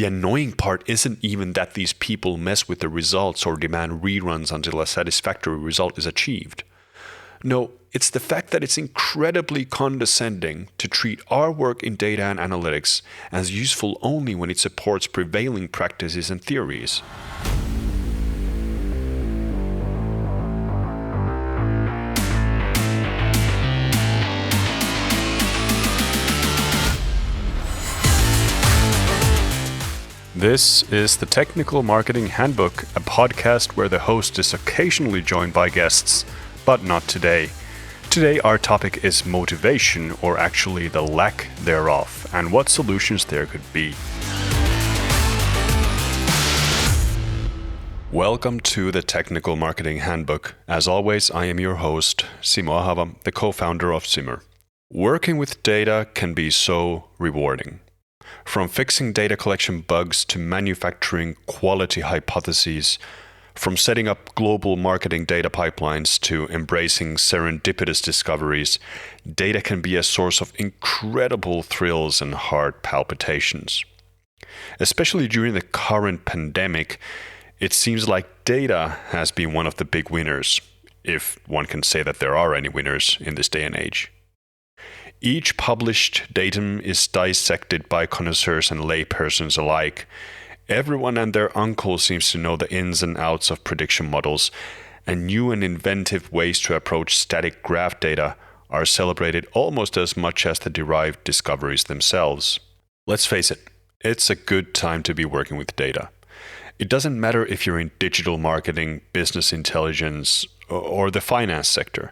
The annoying part isn't even that these people mess with the results or demand reruns until a satisfactory result is achieved. No, it's the fact that it's incredibly condescending to treat our work in data and analytics as useful only when it supports prevailing practices and theories. This is the Technical Marketing Handbook, a podcast where the host is occasionally joined by guests, but not today. Today our topic is motivation, or actually the lack thereof, and what solutions there could be. Welcome to the Technical Marketing Handbook. As always, I am your host, Simo Ahava, the co-founder of Simmer. Working with data can be so rewarding. From fixing data collection bugs to manufacturing quality hypotheses, from setting up global marketing data pipelines to embracing serendipitous discoveries, data can be a source of incredible thrills and heart palpitations. Especially during the current pandemic, it seems like data has been one of the big winners, if one can say that there are any winners in this day and age. Each published datum is dissected by connoisseurs and laypersons alike. Everyone and their uncle seems to know the ins and outs of prediction models, and new and inventive ways to approach static graph data are celebrated almost as much as the derived discoveries themselves. Let's face it, it's a good time to be working with data. It doesn't matter if you're in digital marketing, business intelligence, or the finance sector.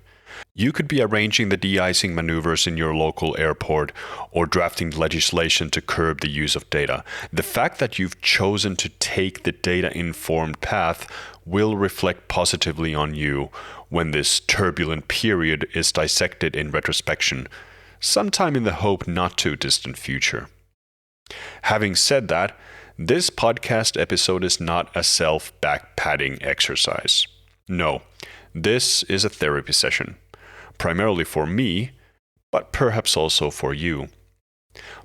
You could be arranging the de-icing maneuvers in your local airport or drafting legislation to curb the use of data. The fact that you've chosen to take the data-informed path will reflect positively on you when this turbulent period is dissected in retrospection, sometime in the hope not too distant future. Having said that, this podcast episode is not a self-back-patting exercise. No, this is a therapy session. Primarily for me, but perhaps also for you.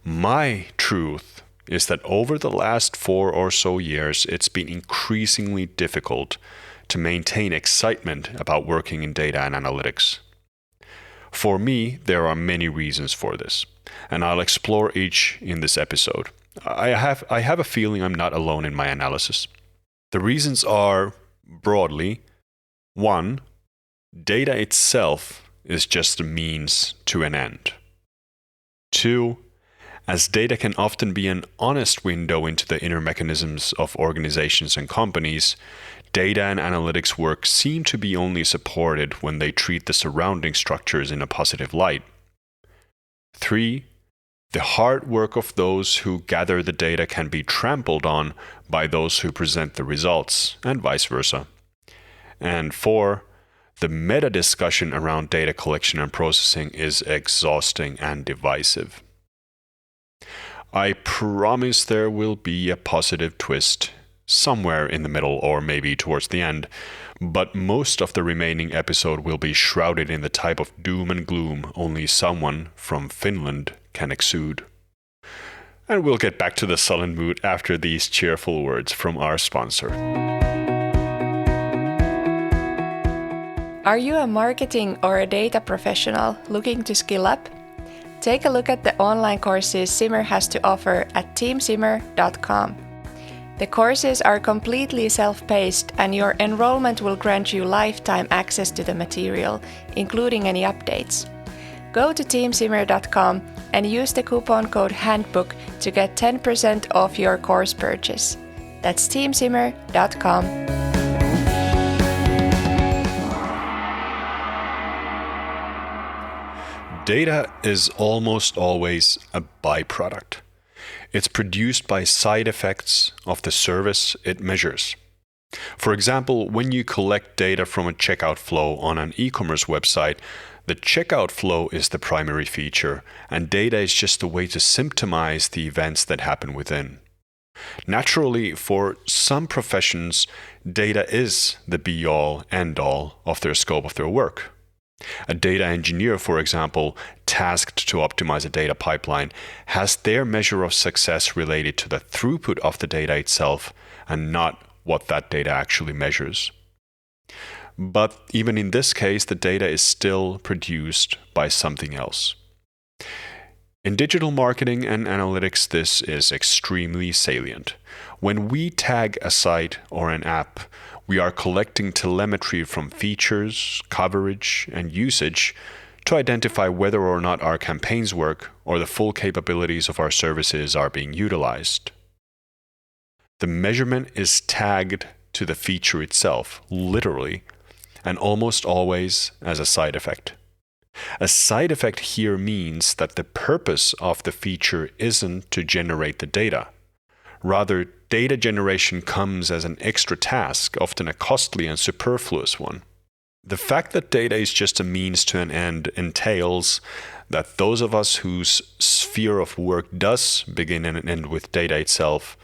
My truth is that over the last 4 or so years, it's been increasingly difficult to maintain excitement about working in data and analytics. For me, there are many reasons for this, and I'll explore each in this episode. I have a feeling I'm not alone in my analysis. The reasons are, broadly, 1, data itself is just a means to an end. 2, as data can often be an honest window into the inner mechanisms of organizations and companies, data and analytics work seem to be only supported when they treat the surrounding structures in a positive light. 3, the hard work of those who gather the data can be trampled on by those who present the results, and vice versa. And 4, the meta-discussion around data collection and processing is exhausting and divisive. I promise there will be a positive twist somewhere in the middle or maybe towards the end, but most of the remaining episode will be shrouded in the type of doom and gloom only someone from Finland can exude. And we'll get back to the sullen mood after these cheerful words from our sponsor. Are you a marketing or a data professional looking to skill up? Take a look at the online courses Simmer has to offer at teamsimmer.com. The courses are completely self-paced, and your enrollment will grant you lifetime access to the material, including any updates. Go to teamsimmer.com and use the coupon code HANDBOOK to get 10% off your course purchase. That's teamsimmer.com. Data is almost always a byproduct. It's produced by side effects of the service it measures. For example, when you collect data from a checkout flow on an e-commerce website, the checkout flow is the primary feature, and data is just a way to symptomize the events that happen within. Naturally, for some professions, data is the be-all, end-all of their scope of their work. A data engineer, for example, tasked to optimize a data pipeline, has their measure of success related to the throughput of the data itself and not what that data actually measures. But even in this case, the data is still produced by something else. In digital marketing and analytics, this is extremely salient. When we tag a site or an app, we are collecting telemetry from features, coverage, and usage to identify whether or not our campaigns work or the full capabilities of our services are being utilized. The measurement is tagged to the feature itself, literally, and almost always as a side effect. A side effect here means that the purpose of the feature isn't to generate the data. Rather, data generation comes as an extra task, often a costly and superfluous one. The fact that data is just a means to an end entails that those of us whose sphere of work does begin and end with data itself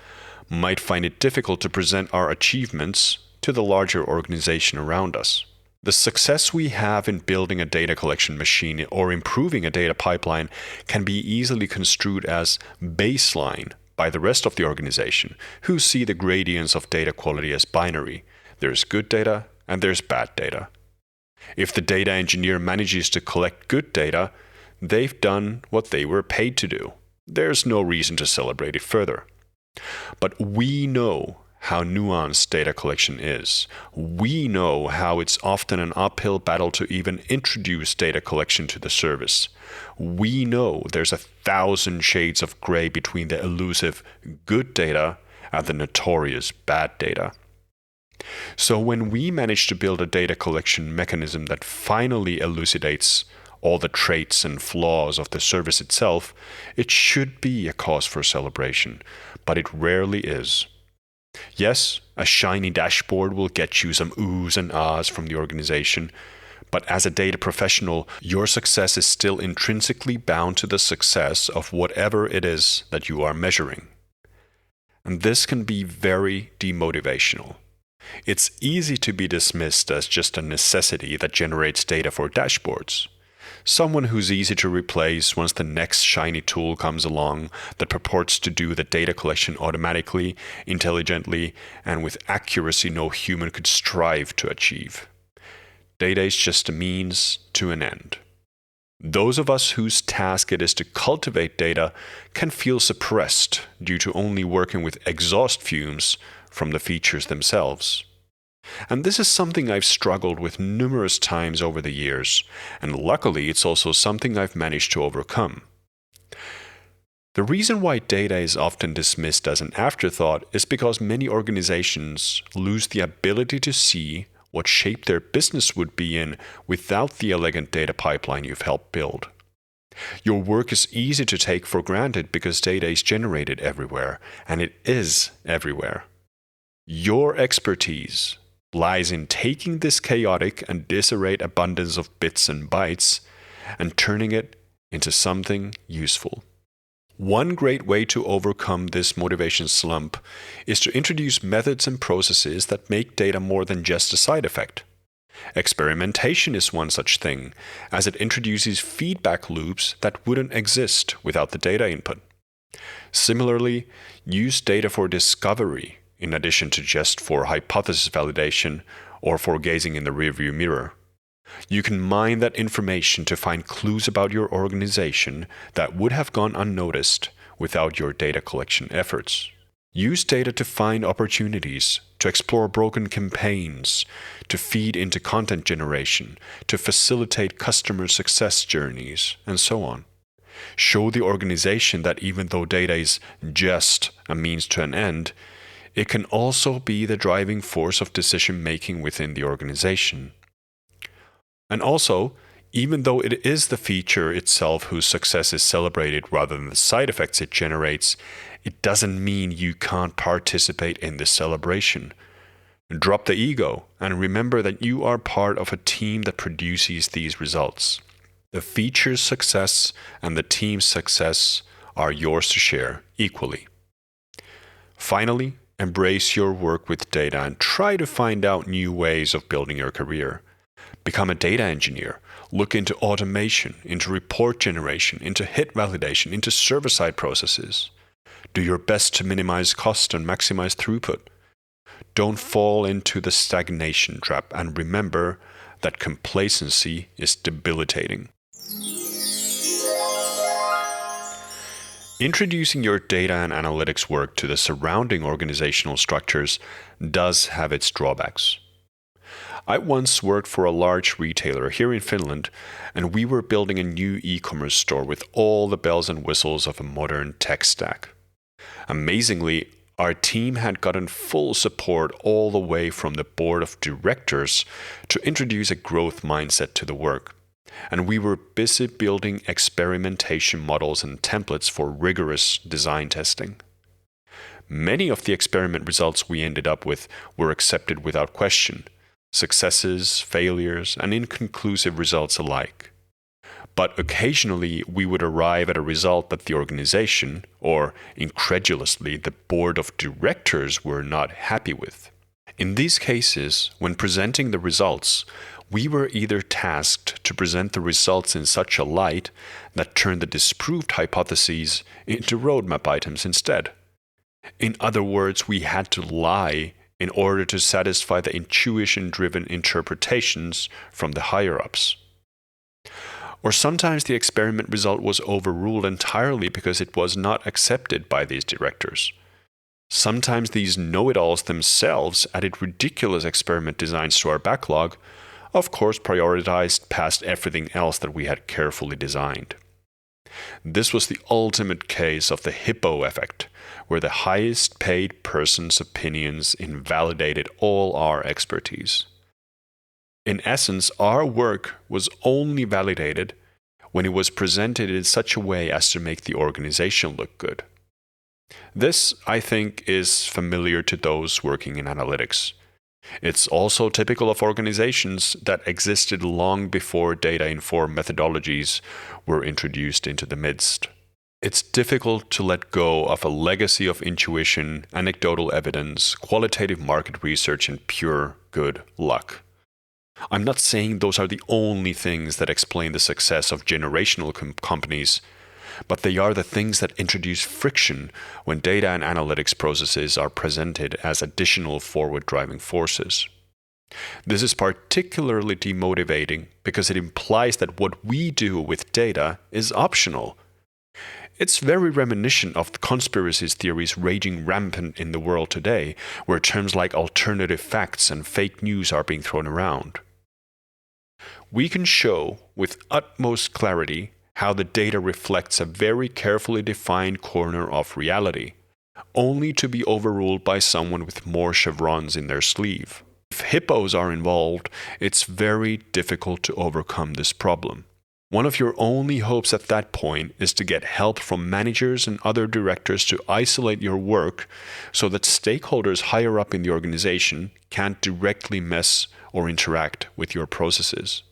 might find it difficult to present our achievements to the larger organization around us. The success we have in building a data collection machine or improving a data pipeline can be easily construed as baseline by the rest of the organization, who see the gradients of data quality as binary. There's good data and there's bad data. If the data engineer manages to collect good data, they've done what they were paid to do. There's no reason to celebrate it further. But we know how nuanced data collection is. We know how it's often an uphill battle to even introduce data collection to the service. We know there's 1,000 shades of gray between the elusive good data and the notorious bad data. So when we manage to build a data collection mechanism that finally elucidates all the traits and flaws of the service itself, it should be a cause for celebration, but it rarely is. Yes, a shiny dashboard will get you some oohs and ahs from the organization, but as a data professional, your success is still intrinsically bound to the success of whatever it is that you are measuring. And this can be very demotivational. It's easy to be dismissed as just a necessity that generates data for dashboards. Someone who's easy to replace once the next shiny tool comes along that purports to do the data collection automatically, intelligently, and with accuracy no human could strive to achieve. Data is just a means to an end. Those of us whose task it is to cultivate data can feel suppressed due to only working with exhaust fumes from the features themselves. And this is something I've struggled with numerous times over the years, and luckily it's also something I've managed to overcome. The reason why data is often dismissed as an afterthought is because many organizations lose the ability to see what shape their business would be in without the elegant data pipeline you've helped build. Your work is easy to take for granted because data is generated everywhere, and it is everywhere. Your expertise lies in taking this chaotic and disarrayed abundance of bits and bytes and turning it into something useful. One great way to overcome this motivation slump is to introduce methods and processes that make data more than just a side effect. Experimentation is one such thing, as it introduces feedback loops that wouldn't exist without the data input. Similarly, use data for discovery in addition to just for hypothesis validation or for gazing in the rearview mirror. You can mine that information to find clues about your organization that would have gone unnoticed without your data collection efforts. Use data to find opportunities, to explore broken campaigns, to feed into content generation, to facilitate customer success journeys, and so on. Show the organization that even though data is just a means to an end, it can also be the driving force of decision-making within the organization. And also, even though it is the feature itself whose success is celebrated rather than the side effects it generates, it doesn't mean you can't participate in this celebration. Drop the ego and remember that you are part of a team that produces these results. The feature's success and the team's success are yours to share equally. Finally, embrace your work with data and try to find out new ways of building your career. Become a data engineer. Look into automation, into report generation, into hit validation, into server-side processes. Do your best to minimize cost and maximize throughput. Don't fall into the stagnation trap, and remember that complacency is debilitating. Introducing your data and analytics work to the surrounding organizational structures does have its drawbacks. I once worked for a large retailer here in Finland, and we were building a new e-commerce store with all the bells and whistles of a modern tech stack. Amazingly, our team had gotten full support all the way from the board of directors to introduce a growth mindset to the work. And we were busy building experimentation models and templates for rigorous design testing. Many of the experiment results we ended up with were accepted without question, successes, failures, and inconclusive results alike. But occasionally we would arrive at a result that the organization, or incredulously the board of directors, were not happy with. In these cases, when presenting the results, we were either tasked to present the results in such a light that turned the disproved hypotheses into roadmap items instead. In other words, we had to lie in order to satisfy the intuition-driven interpretations from the higher-ups. Or sometimes the experiment result was overruled entirely because it was not accepted by these directors. Sometimes these know-it-alls themselves added ridiculous experiment designs to our backlog, of course prioritized past everything else that we had carefully designed. This was the ultimate case of the hippo effect, where the highest paid person's opinions invalidated all our expertise. In essence, our work was only validated when it was presented in such a way as to make the organization look good. This, I think, is familiar to those working in analytics. It's also typical of organizations that existed long before data-informed methodologies were introduced into the midst. It's difficult to let go of a legacy of intuition, anecdotal evidence, qualitative market research, and pure good luck. I'm not saying those are the only things that explain the success of generational companies, but they are the things that introduce friction when data and analytics processes are presented as additional forward-driving forces. This is particularly demotivating because it implies that what we do with data is optional. It's very reminiscent of the conspiracy theories raging rampant in the world today, where terms like alternative facts and fake news are being thrown around. We can show with utmost clarity how the data reflects a very carefully defined corner of reality, only to be overruled by someone with more chevrons in their sleeve. If hippos are involved, it's very difficult to overcome this problem. One of your only hopes at that point is to get help from managers and other directors to isolate your work so that stakeholders higher up in the organization can't directly mess or interact with your processes.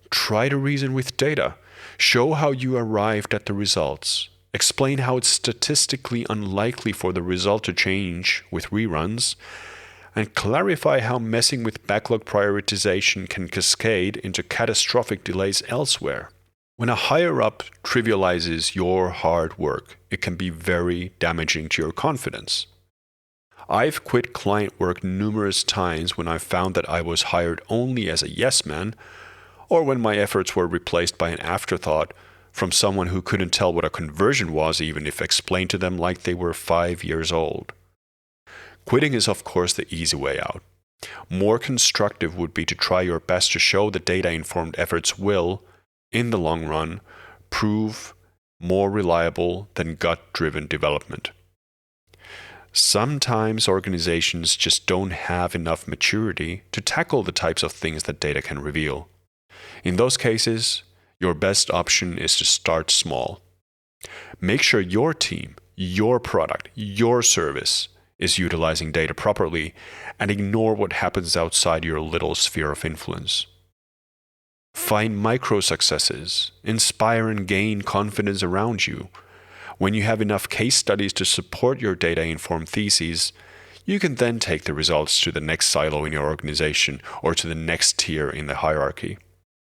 Try to reason with data. Show how you arrived at the results. Explain how it's statistically unlikely for the result to change with reruns. And clarify how messing with backlog prioritization can cascade into catastrophic delays elsewhere. When a higher-up trivializes your hard work, it can be very damaging to your confidence. I've quit client work numerous times when I found that I was hired only as a yes man, or when my efforts were replaced by an afterthought from someone who couldn't tell what a conversion was even if explained to them like they were 5 years old. Quitting is of course the easy way out. More constructive would be to try your best to show that data-informed efforts will, in the long run, prove more reliable than gut-driven development. Sometimes organizations just don't have enough maturity to tackle the types of things that data can reveal. In those cases, your best option is to start small. Make sure your team, your product, your service is utilizing data properly, and ignore what happens outside your little sphere of influence. Find micro successes, inspire and gain confidence around you. When you have enough case studies to support your data-informed theses, You can then take the results to the next silo in your organization or to the next tier in the hierarchy.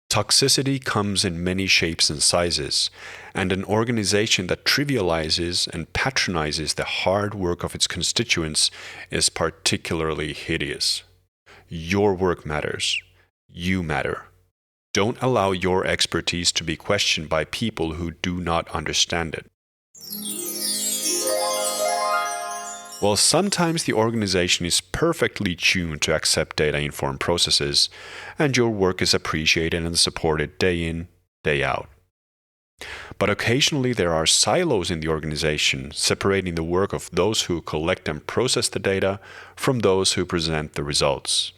Toxicity comes in many shapes and sizes, and an organization that trivializes and patronizes the hard work of its constituents is particularly hideous. Your work matters. You matter. Don't allow your expertise to be questioned by people who do not understand it. While sometimes the organization is perfectly tuned to accept data-informed processes, and your work is appreciated and supported day in, day out. But occasionally there are silos in the organization separating the work of those who collect and process the data from those who present the results.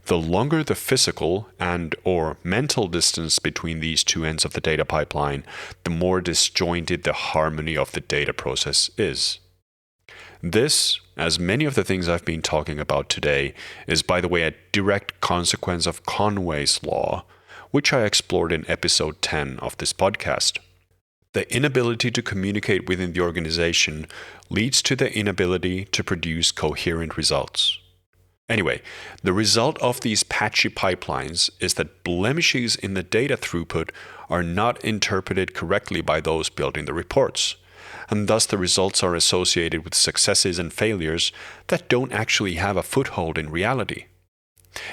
The longer the physical and/or mental distance between these two ends of the data pipeline, the more disjointed the harmony of the data process is. This, as many of the things I've been talking about today, is by the way a direct consequence of Conway's law, which I explored in episode 10 of this podcast. The inability to communicate within the organization leads to the inability to produce coherent results. Anyway, the result of these patchy pipelines is that blemishes in the data throughput are not interpreted correctly by those building the reports, and thus the results are associated with successes and failures that don't actually have a foothold in reality.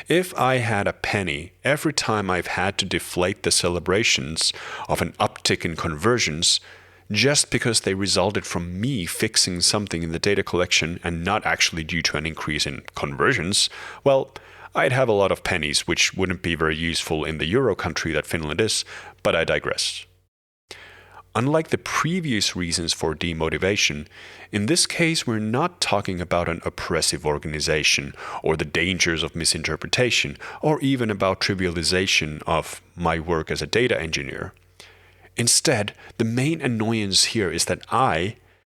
If I had a penny every time I've had to deflate the celebrations of an uptick in conversions, just because they resulted from me fixing something in the data collection and not actually due to an increase in conversions, well, I'd have a lot of pennies, which wouldn't be very useful in the Euro country that Finland is, but I digress. Unlike the previous reasons for demotivation, in this case we're not talking about an oppressive organization or the dangers of misinterpretation or even about trivialization of my work as a data engineer. Instead, the main annoyance here is that I,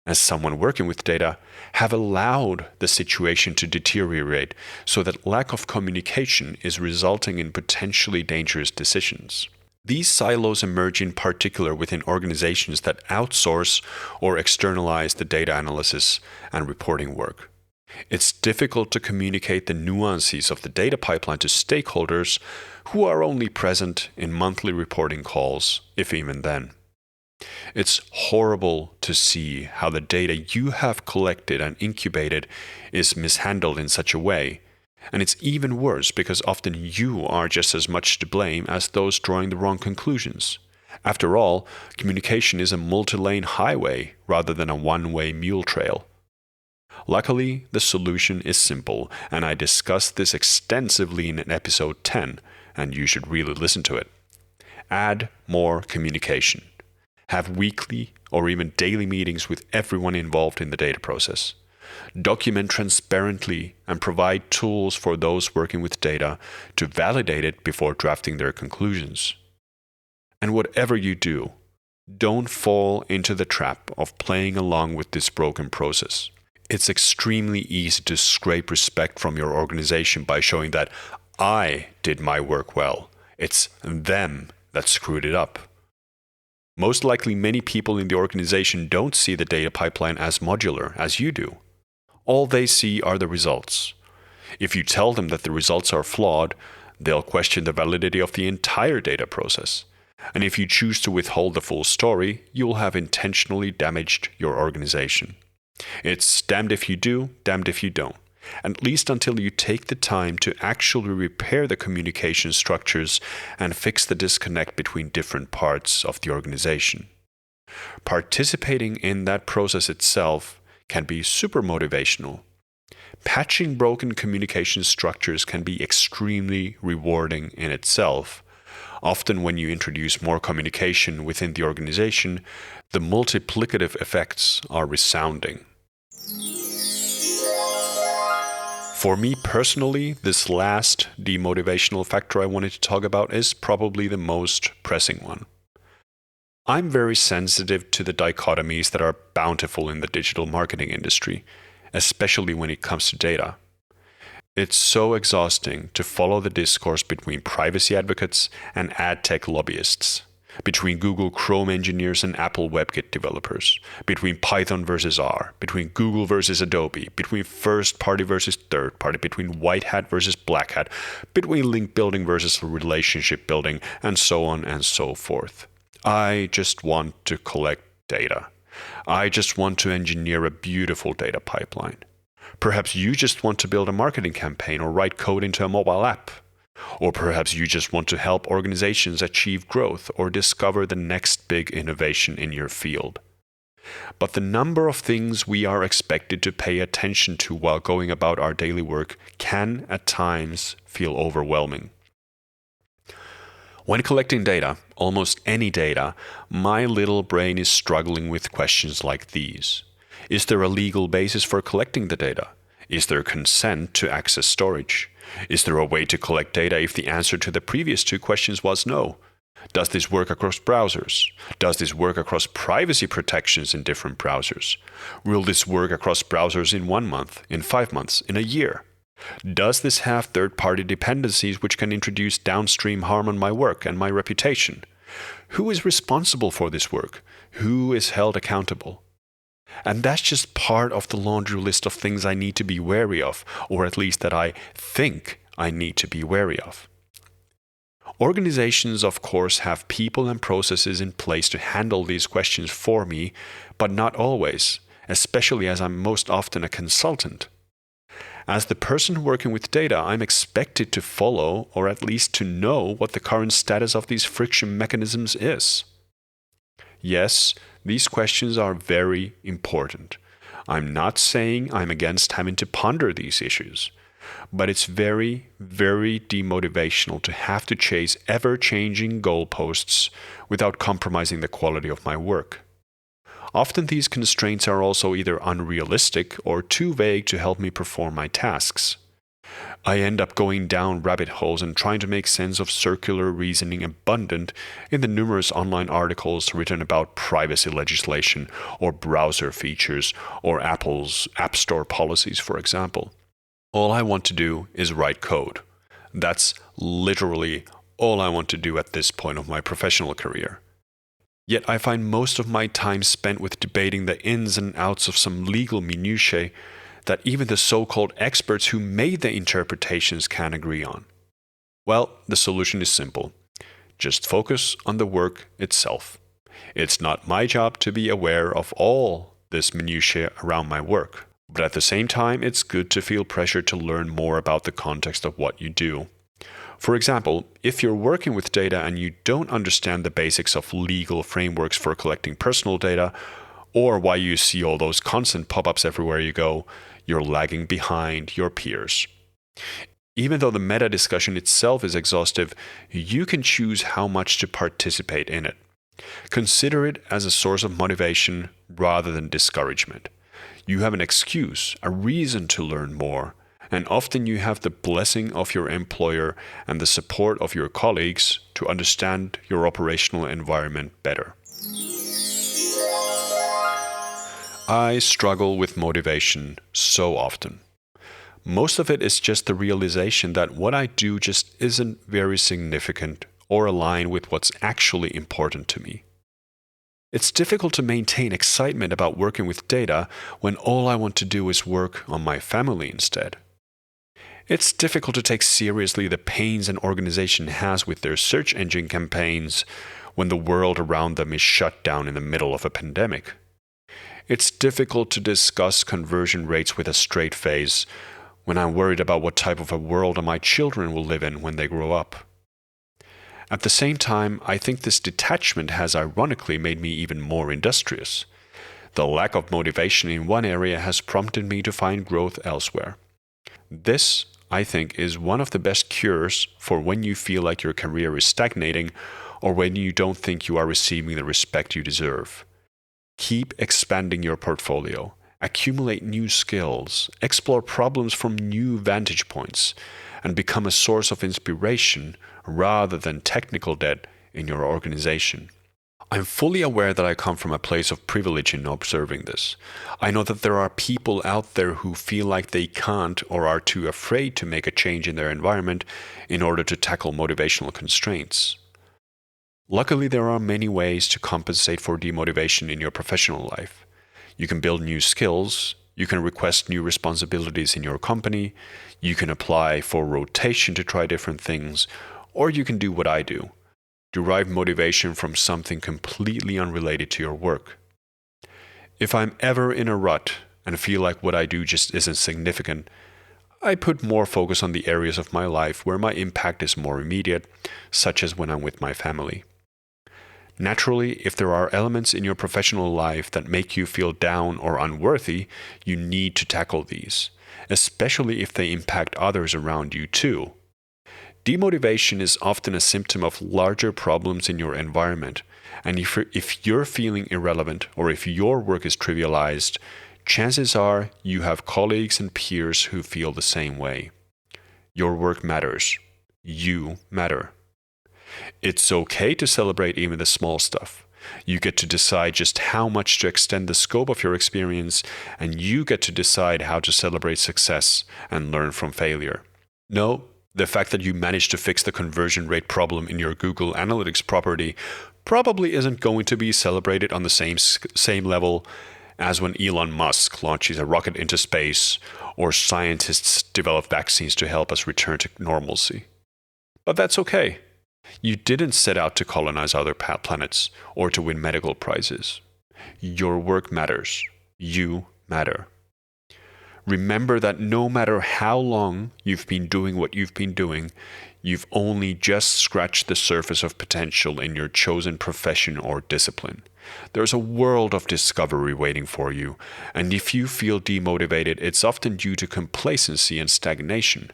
as someone working with data, have allowed the situation to deteriorate so that lack of communication is resulting in potentially dangerous decisions. These silos emerge in particular within organizations that outsource or externalize the data analysis and reporting work. It's difficult to communicate the nuances of the data pipeline to stakeholders who are only present in monthly reporting calls, if even then. It's horrible to see how the data you have collected and incubated is mishandled in such a way. And it's even worse because often you are just as much to blame as those drawing the wrong conclusions. After all, communication is a multi-lane highway rather than a one-way mule trail. Luckily, the solution is simple, and I discussed this extensively in episode 10, and you should really listen to it. Add more communication. Have weekly or even daily meetings with everyone involved in the data process. Document transparently and provide tools for those working with data to validate it before drafting their conclusions. And whatever you do, don't fall into the trap of playing along with this broken process. It's extremely easy to scrape respect from your organization by showing that I did my work well. It's them that screwed it up. Most likely, many people in the organization don't see the data pipeline as modular as you do. All they see are the results. If you tell them that the results are flawed, they'll question the validity of the entire data process. And if you choose to withhold the full story, you'll have intentionally damaged your organization. It's damned if you do, damned if you don't. At least until you take the time to actually repair the communication structures and fix the disconnect between different parts of the organization. Participating in that process itself can be super motivational. Patching broken communication structures can be extremely rewarding in itself. Often when you introduce more communication within the organization, the multiplicative effects are resounding. For me personally, this last demotivational factor I wanted to talk about is probably the most pressing one. I'm very sensitive to the dichotomies that are bountiful in the digital marketing industry, especially when it comes to data. It's so exhausting to follow the discourse between privacy advocates and ad tech lobbyists. between Google Chrome engineers and Apple WebKit developers, between Python versus R, between Google versus Adobe, between first party versus third party, between white hat versus black hat, between link building versus relationship building, and so on and so forth. I just want to collect data. I just want to engineer a beautiful data pipeline. Perhaps you just want to build a marketing campaign or write code into a mobile app. Or perhaps you just want to help organizations achieve growth or discover the next big innovation in your field. But the number of things we are expected to pay attention to while going about our daily work can at times feel overwhelming. When collecting data, almost any data, my little brain is struggling with questions like these. Is there a legal basis for collecting the data? Is there consent to access storage? Is there a way to collect data if the answer to the previous two questions was no? Does this work across browsers? Does this work across privacy protections in different browsers? Will this work across browsers in 1 month, in 5 months, in a year? Does this have third-party dependencies which can introduce downstream harm on my work and my reputation? Who is responsible for this work? Who is held accountable? And that's just part of the laundry list of things I need to be wary of, or at least that I think I need to be wary of. Organizations, of course, have people and processes in place to handle these questions for me, but not always, especially as I'm most often a consultant. As the person working with data, I'm expected to follow, or at least to know, what the current status of these friction mechanisms is. Yes, these questions are very important. I'm not saying I'm against having to ponder these issues, but it's very, very demotivational to have to chase ever-changing goalposts without compromising the quality of my work. Often these constraints are also either unrealistic or too vague to help me perform my tasks. I end up going down rabbit holes and trying to make sense of circular reasoning abundant in the numerous online articles written about privacy legislation or browser features or Apple's App Store policies, for example. All I want to do is write code. That's literally all I want to do at this point of my professional career. Yet I find most of my time spent with debating the ins and outs of some legal minutiae that even the so-called experts who made the interpretations can't agree on. Well, the solution is simple. Just focus on the work itself. It's not my job to be aware of all this minutiae around my work, but at the same time, it's good to feel pressure to learn more about the context of what you do. For example, if you're working with data and you don't understand the basics of legal frameworks for collecting personal data, or why you see all those constant pop-ups everywhere you go, you're lagging behind your peers. Even though the meta discussion itself is exhaustive, you can choose how much to participate in it. Consider it as a source of motivation rather than discouragement. You have an excuse, a reason to learn more, and often you have the blessing of your employer and the support of your colleagues to understand your operational environment better. I struggle with motivation so often. Most of it is just the realization that what I do just isn't very significant or aligned with what's actually important to me. It's difficult to maintain excitement about working with data when all I want to do is work on my family instead. It's difficult to take seriously the pains an organization has with their search engine campaigns when the world around them is shut down in the middle of a pandemic. It's difficult to discuss conversion rates with a straight face when I'm worried about what type of a world my children will live in when they grow up. At the same time, I think this detachment has ironically made me even more industrious. The lack of motivation in one area has prompted me to find growth elsewhere. This, I think, is one of the best cures for when you feel like your career is stagnating or when you don't think you are receiving the respect you deserve. Keep expanding your portfolio, accumulate new skills, explore problems from new vantage points, and become a source of inspiration rather than technical debt in your organization. I'm fully aware that I come from a place of privilege in observing this. I know that there are people out there who feel like they can't or are too afraid to make a change in their environment in order to tackle motivational constraints. Luckily, there are many ways to compensate for demotivation in your professional life. You can build new skills, you can request new responsibilities in your company, you can apply for rotation to try different things, or you can do what I do, derive motivation from something completely unrelated to your work. If I'm ever in a rut and feel like what I do just isn't significant, I put more focus on the areas of my life where my impact is more immediate, such as when I'm with my family. Naturally, if there are elements in your professional life that make you feel down or unworthy, you need to tackle these, especially if they impact others around you too. Demotivation is often a symptom of larger problems in your environment, and if you're feeling irrelevant or if your work is trivialized, chances are you have colleagues and peers who feel the same way. Your work matters. You matter. It's okay to celebrate even the small stuff. You get to decide just how much to extend the scope of your experience, and you get to decide how to celebrate success and learn from failure. No, the fact that you managed to fix the conversion rate problem in your Google Analytics property probably isn't going to be celebrated on the same level as when Elon Musk launches a rocket into space or scientists develop vaccines to help us return to normalcy. But that's okay. You didn't set out to colonize other planets or to win medical prizes. Your work matters. You matter. Remember that no matter how long you've been doing what you've been doing, you've only just scratched the surface of potential in your chosen profession or discipline. There's a world of discovery waiting for you, and if you feel demotivated, it's often due to complacency and stagnation.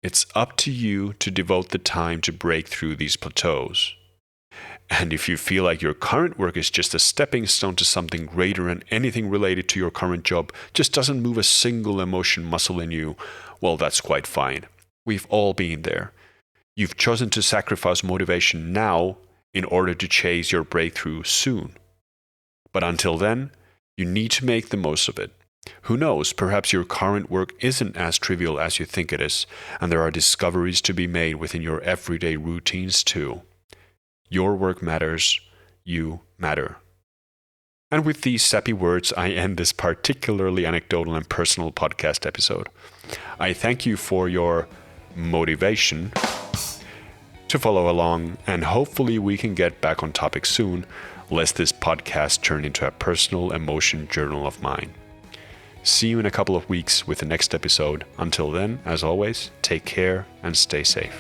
It's up to you to devote the time to break through these plateaus. And if you feel like your current work is just a stepping stone to something greater and anything related to your current job just doesn't move a single emotion muscle in you, well, that's quite fine. We've all been there. You've chosen to sacrifice motivation now in order to chase your breakthrough soon. But until then, you need to make the most of it. Who knows, perhaps your current work isn't as trivial as you think it is, and there are discoveries to be made within your everyday routines too. Your work matters. You matter. And with these sappy words, I end this particularly anecdotal and personal podcast episode. I thank you for your motivation to follow along, and hopefully we can get back on topic soon, lest this podcast turn into a personal emotion journal of mine. See you in a couple of weeks with the next episode. Until then, as always, take care and stay safe.